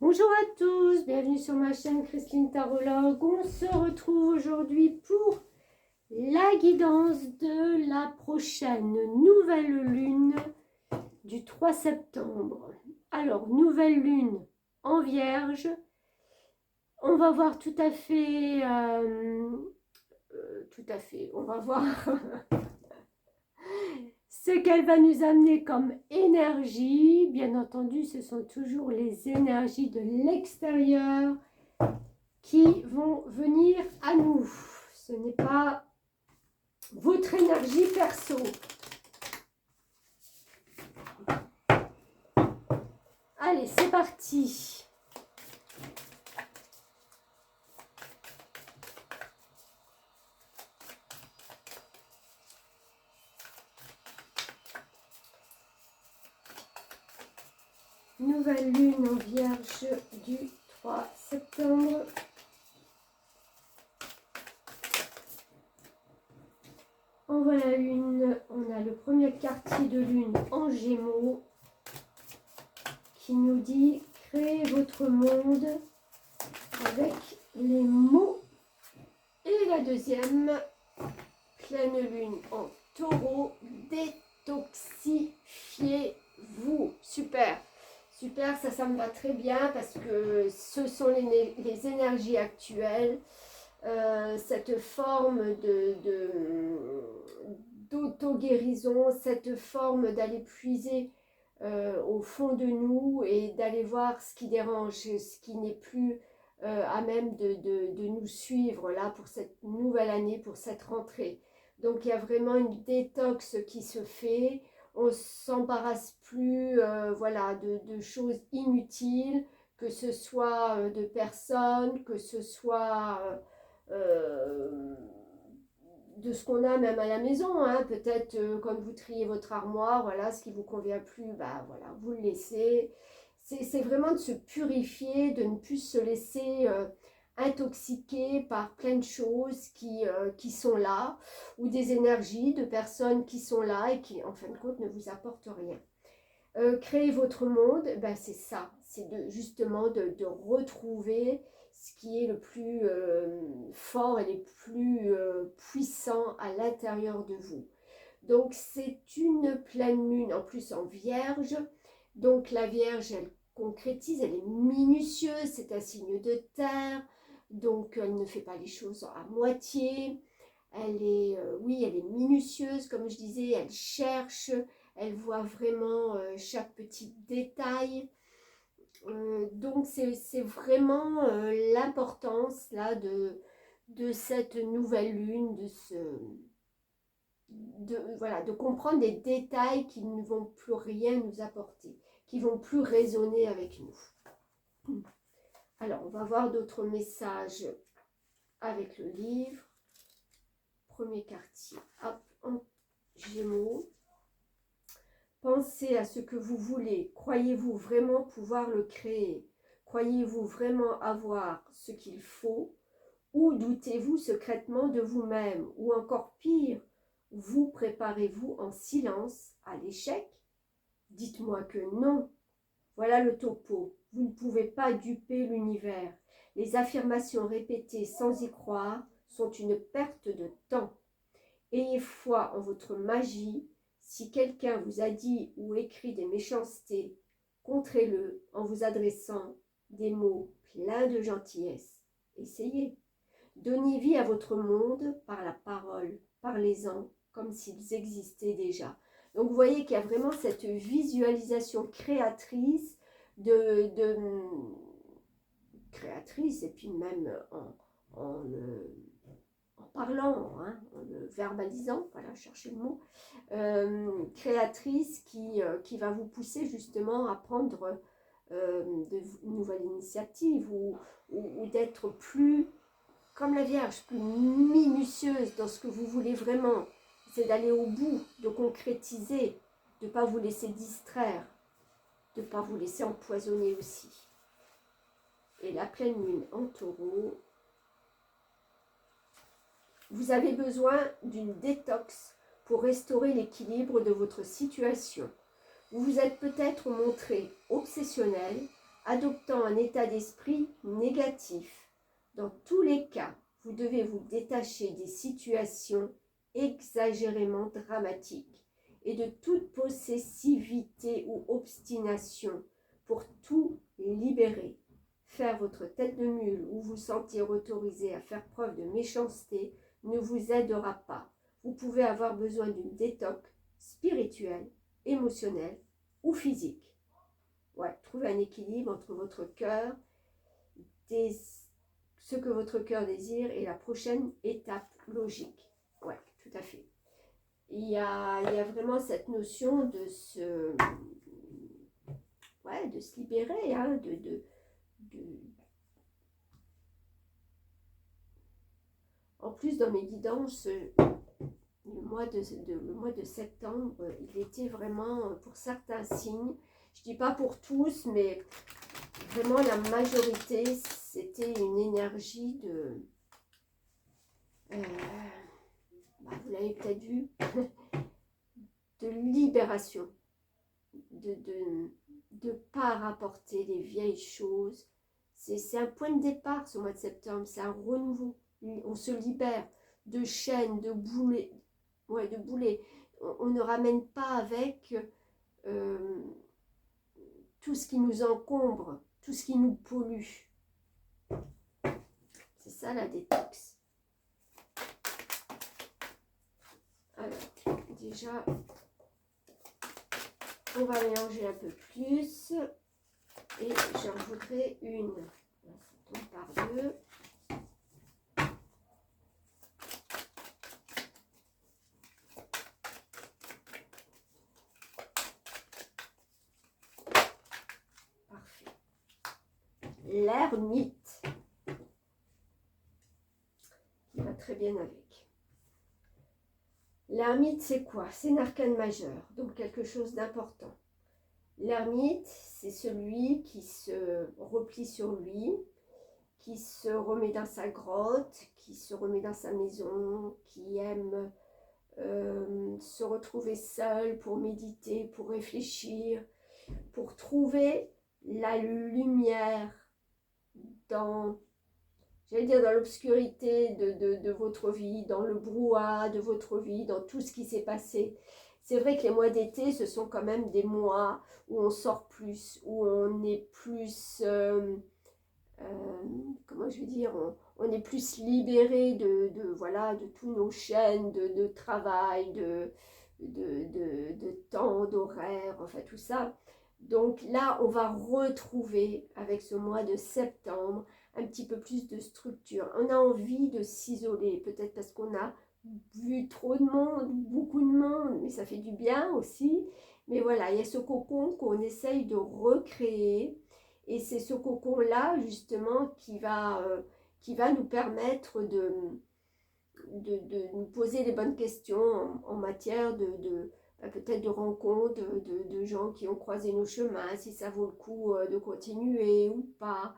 Bonjour à tous, bienvenue sur ma chaîne Christine Tarologue. On se retrouve aujourd'hui pour la guidance de la prochaine nouvelle lune du 3 septembre. Alors, nouvelle lune en Vierge. On va voir tout à fait, on va voir ce qu'elle va nous amener comme énergie. Bien entendu, ce sont toujours les énergies de l'extérieur qui vont venir à nous. Ce n'est pas votre énergie perso. Allez, c'est parti. Nouvelle lune en Vierge du 3 septembre. On voit la lune, on a le premier quartier de lune en Gémeaux qui nous dit créez votre monde avec les mots. Et la deuxième, pleine lune en Taureau, détoxifiez-vous. Super. Super, ça me va très bien parce que ce sont les énergies actuelles, cette forme d'auto-guérison, cette forme d'aller puiser au fond de nous et d'aller voir ce qui dérange, ce qui n'est plus à même de nous suivre là pour cette nouvelle année, pour cette rentrée. Donc il y a vraiment une détox qui se fait. On ne s'embarrasse plus voilà, de choses inutiles, que ce soit de personnes, que ce soit de ce qu'on a même à la maison. Hein. Peut-être quand vous triez votre armoire, voilà, ce qui ne vous convient plus, bah, voilà, vous le laissez. C'est vraiment de se purifier, de ne plus se laisser intoxiquer par plein de choses qui sont là, ou des énergies de personnes qui sont là et qui, en fin de compte, ne vous apportent rien. Créer votre monde, ben c'est ça, c'est justement de retrouver ce qui est le plus fort et le plus puissant à l'intérieur de vous. Donc c'est une pleine lune, en plus en Vierge. Donc la Vierge, elle concrétise, elle est minutieuse, c'est un signe de terre, donc elle ne fait pas les choses à moitié. Elle est, oui, elle est minutieuse, comme je disais, elle cherche, elle voit vraiment chaque petit détail. Donc c'est vraiment l'importance là de cette nouvelle lune, voilà, de comprendre des détails qui ne vont plus rien nous apporter, qui vont plus résonner avec nous. Alors, on va voir d'autres messages avec le livre. Premier quartier, hop, en Gémeaux. Pensez à ce que vous voulez. Croyez-vous vraiment pouvoir le créer? Croyez-vous vraiment avoir ce qu'il faut? Ou doutez-vous secrètement de vous-même? Ou encore pire, vous préparez-vous en silence à l'échec? Dites-moi que non. Voilà le topo. Vous ne pouvez pas duper l'univers. Les affirmations répétées sans y croire sont une perte de temps. Ayez foi en votre magie. Si quelqu'un vous a dit ou écrit des méchancetés, contrez-le en vous adressant des mots pleins de gentillesse. Essayez. Donnez vie à votre monde par la parole. Parlez-en comme s'ils existaient déjà. Donc vous voyez qu'il y a vraiment cette visualisation créatrice créatrice et puis même en parlant, hein, en le verbalisant, voilà, cherchez le mot, créatrice qui va vous pousser justement à prendre de nouvelles initiatives ou d'être plus, comme la Vierge, plus minutieuse dans ce que vous voulez vraiment. C'est d'aller au bout, de concrétiser, de ne pas vous laisser distraire, de ne pas vous laisser empoisonner aussi. Et la pleine lune en Taureau, vous avez besoin d'une détox pour restaurer l'équilibre de votre situation. Vous vous êtes peut-être montré obsessionnel adoptant un état d'esprit négatif. Dans tous les cas, vous devez vous détacher des situations exagérément dramatiques et de toute possessivité ou obstination pour tout libérer. Faire votre tête de mule ou vous sentir autorisé à faire preuve de méchanceté ne vous aidera pas. Vous pouvez avoir besoin d'une détox spirituelle, émotionnelle ou physique. Ouais, trouvez un équilibre entre votre cœur, ce que votre cœur désire et la prochaine étape logique. Ouais, tout à fait. Il y a vraiment cette notion de de se libérer, hein, En plus, dans mes guidances, le mois de septembre, il était vraiment, pour certains signes, je ne dis pas pour tous, mais vraiment la majorité, c'était une énergie vous l'avez peut-être vu, de libération, de pas rapporter les vieilles choses. C'est un point de départ ce mois de septembre, c'est un renouveau. On se libère de chaînes, de boulets. Ouais, de boulets. On ne ramène pas avec tout ce qui nous encombre, tout ce qui nous pollue. C'est ça la détox. Alors, déjà, on va mélanger un peu plus. Et j'en voudrais une. Ça tombe par deux. Parfait. L'ermite. Qui va très bien avec. L'ermite, c'est quoi? C'est un arcane majeur, donc quelque chose d'important. L'ermite, c'est celui qui se replie sur lui, qui se remet dans sa grotte, qui se remet dans sa maison, qui aime se retrouver seul pour méditer, pour réfléchir, pour trouver la lumière dans, j'allais dire, dans l'obscurité de votre vie, dans le brouhaha de votre vie, dans tout ce qui s'est passé. C'est vrai que les mois d'été, ce sont quand même des mois où on sort plus, où on est plus, comment je veux dire, on est plus libéré voilà, de tous nos chaînes de travail, de temps, d'horaire, enfin tout ça. Donc là, on va retrouver avec ce mois de septembre un petit peu plus de structure. On a envie de s'isoler, peut-être parce qu'on a vu trop de monde, beaucoup de monde, mais ça fait du bien aussi. Mais voilà, il y a ce cocon qu'on essaye de recréer. Et c'est ce cocon-là, justement, qui va nous permettre de nous poser les bonnes questions en matière peut-être de rencontres, de gens qui ont croisé nos chemins, si ça vaut le coup de continuer ou pas.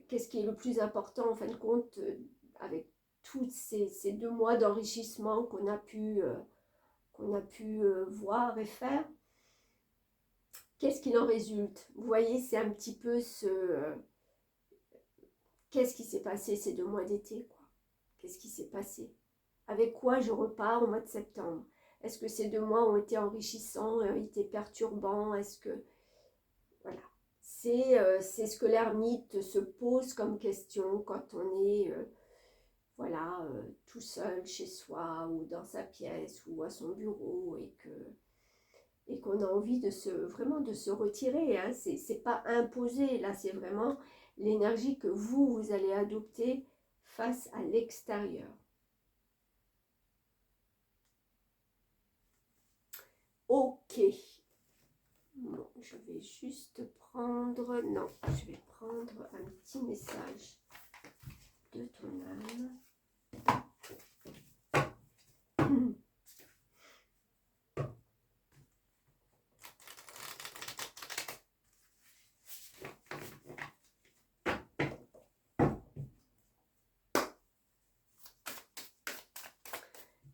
Qu'est-ce qui est le plus important, en fin de compte, avec tous ces 2 mois d'enrichissement qu'on a pu voir et faire. Qu'est-ce qu'il en résulte? Vous voyez, c'est un petit peu qu'est-ce qui s'est passé ces 2 mois d'été, quoi? Qu'est-ce qui s'est passé? Avec quoi je repars au mois de septembre? Est-ce que ces 2 mois ont été enrichissants, ont été perturbants? Est-ce que... Voilà. C'est ce que l'ermite se pose comme question quand on est tout seul chez soi ou dans sa pièce ou à son bureau et qu'on a envie vraiment de se retirer. Hein. C'est pas imposé, là c'est vraiment l'énergie que vous allez adopter face à l'extérieur. Ok. Bon, je vais juste prendre... Non, je vais prendre un petit message de ton âme.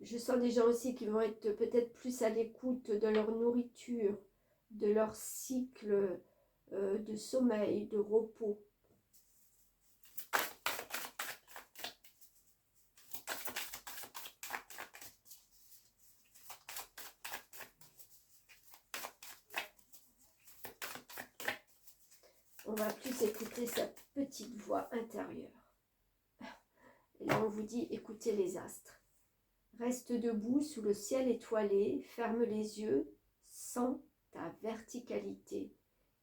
Je sens des gens aussi qui vont être peut-être plus à l'écoute de leur nourriture, de leur cycle de sommeil, de repos. On va plus écouter sa petite voix intérieure. Et là, on vous dit, écoutez les astres. Reste debout sous le ciel étoilé, ferme les yeux, sens ta verticalité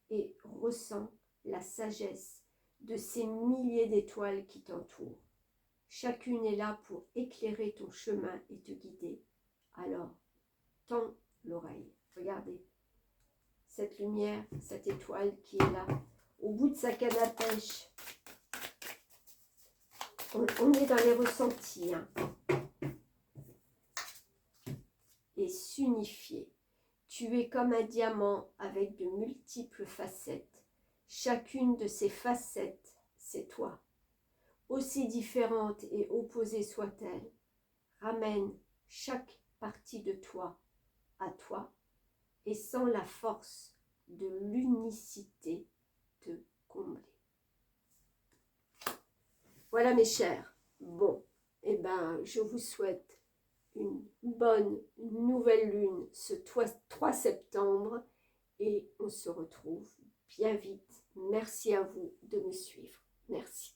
et ressens la sagesse de ces milliers d'étoiles qui t'entourent. Chacune est là pour éclairer ton chemin et te guider. Alors, tends l'oreille. Regardez cette lumière, cette étoile qui est là, au bout de sa canne à pêche. On est dans les ressentis. Hein. Et s'unifier. Tu es comme un diamant avec de multiples facettes. Chacune de ces facettes, c'est toi. Aussi différente et opposée soit-elle, ramène chaque partie de toi à toi et sens la force de l'unicité te combler. Voilà mes chers. Bon, eh ben, je vous souhaite une bonne nouvelle lune ce 3 septembre et on se retrouve bien vite. Merci à vous de me suivre. Merci.